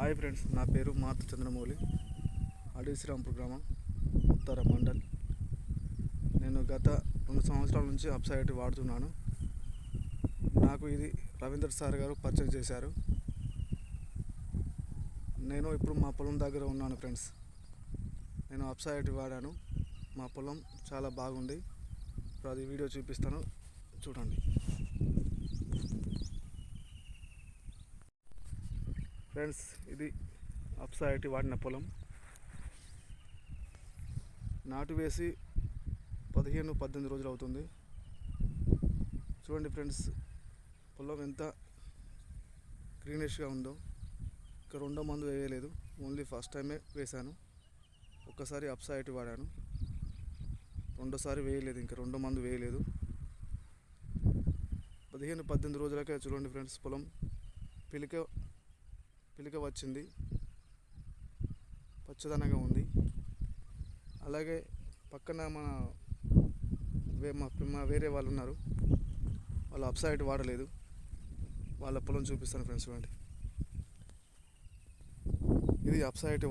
Hi friends, నా పేరు మాతృ చంద్రమౌళి. అడవి శ్రీరాంపూర్ గ్రామం, ఉత్తర మండల్. నేను గత 2 సంవత్సరాల నుంచి అప్సైట్ వాడుతున్నాను. నాకు ఇది రవీంద్ర సార్ గారు పరిచయం చేశారు. నేను ఇప్పుడు మా పొలం దగ్గర ఉన్నాను ఫ్రెండ్స్. నేను అప్సైట్ వాడాను. మా పొలం చాలా బాగుంది. ఇప్పుడు అది వీడియో చూపిస్తాను, చూడండి ఫ్రెండ్స్. ఇది అప్సైట్ వాడిన పొలం. నాటు వేసి 15-18 రోజులు అవుతుంది. చూడండి ఫ్రెండ్స్, పొలం ఎంత గ్రీనిష్గా ఉందో. ఇంకా రెండో మందు వేయలేదు, ఓన్లీ ఫస్ట్ టైమే వేశాను. ఒక్కసారి అప్సైట్ వాడాను, రెండోసారి వేయలేదు, ఇంకా రెండో మందు వేయలేదు. 15-18 రోజులకే చూడండి ఫ్రెండ్స్, పొలం పిలిక వచ్చింది, పచ్చదనంగా ఉంది. అలాగే పక్కన మా వేరే వాళ్ళు ఉన్నారు, వాళ్ళు అప్సైట్ వాడలేదు. వాళ్ళ పొలం చూపిస్తాను ఫ్రెండ్స్. చూడండి, ఇది అప్సైట్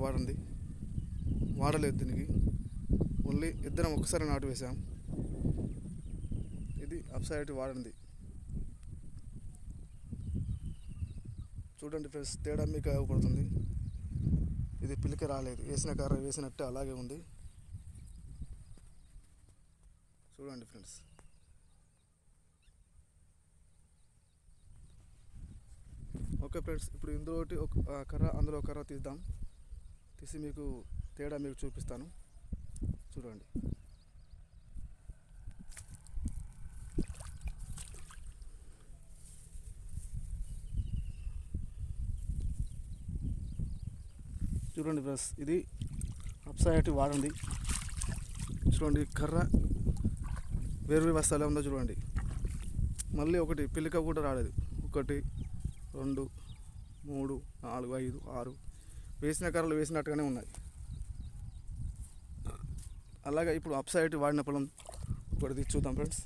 వాడలేదు. దీనికి ఓన్లీ ఇద్దరం ఒకసారి నాటు వేసాం. ఇది అప్సైట్ వాడింది. చూడండి ఫ్రెండ్స్, తేడా మీకు అవపడుతుంది. ఇది పిలిక రాలేదు, వేసిన కర్ర వేసినట్టు అలాగే ఉంది. చూడండి ఫ్రెండ్స్. ఓకే ఫ్రెండ్స్, ఇప్పుడు ఇందులో ఒక కర్ర, అందులో కర్ర తీసి మీకు తేడా మీకు చూపిస్తాను, చూడండి. చూడండి ఫ్రెండ్స్, ఇది అప్సైట్ వాడింది. చూడండి, కర్ర వేరు వ్యవస్థ ఎలా ఉందో చూడండి. మళ్ళీ ఒకటి పిలిక కూడా రాలేదు. 1, 2, 3, 4, 5, 6 వేసిన కర్రలు వేసినట్టుగానే ఉన్నాయి. అలాగే ఇప్పుడు అప్సైట్ వాడిన పొలం ఒకటి చూద్దాం ఫ్రెండ్స్.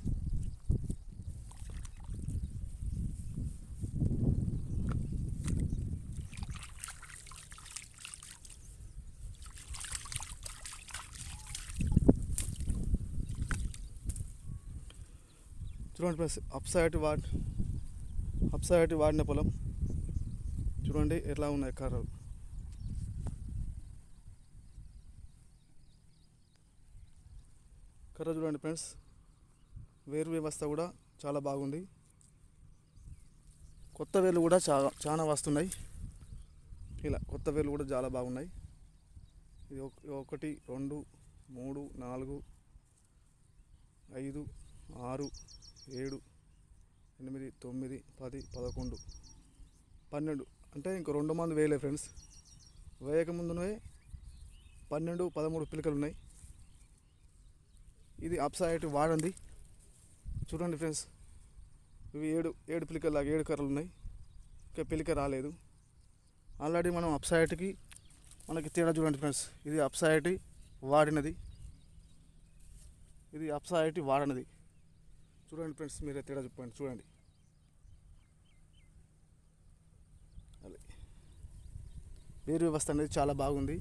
చూడండి ఫ్రెండ్స్, అప్సైట్ వాడిన పొలం చూడండి ఎట్లా ఉన్నాయి కర్రలు. కర్ర చూడండి ఫ్రెండ్స్, వేరు వ్యవస్థ కూడా చాలా బాగుంది. కొత్త వేలు కూడా చాలా వస్తున్నాయి. ఇలా కొత్త వేలు కూడా చాలా బాగున్నాయి. ఇది 1, 2, 3, 4, 5, 6, 7, 8, 9, 10, 11, 12 అంటే ఇంకో 2 మంది వేయలే ఫ్రెండ్స్. వేయకముందునే 12, 13 పిలికలు ఉన్నాయి. ఇది అప్సైట్ వాడింది. చూడండి ఫ్రెండ్స్, ఇవి 7 పిలికలు, 7 కర్రలు ఉన్నాయి. ఇంకా పిలిక రాలేదు. ఆల్రెడీ మనం అప్సైట్కి మనకి తేడా చూడండి ఫ్రెండ్స్. ఇది అప్సైట్ వాడినది, ఇది అప్సైట్ వాడినది. చూడండి ఫ్రెండ్స్, మీరే తేడా చెప్పండి. చూడండి, వేరు వ్యవస్థ అనేది చాలా బాగుంది.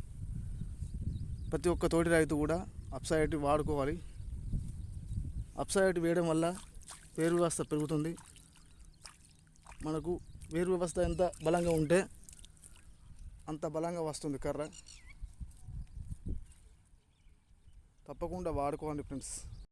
ప్రతి ఒక్క తోటి రైతు కూడా అప్సైట్ వాడుకోవాలి. అప్సైట్ వేయడం వల్ల వేరు వ్యవస్థ పెరుగుతుంది. మనకు వేరు వ్యవస్థ ఎంత బలంగా ఉంటే అంత బలంగా వస్తుంది కర్ర. తప్పకుండా వాడుకోండి ఫ్రెండ్స్.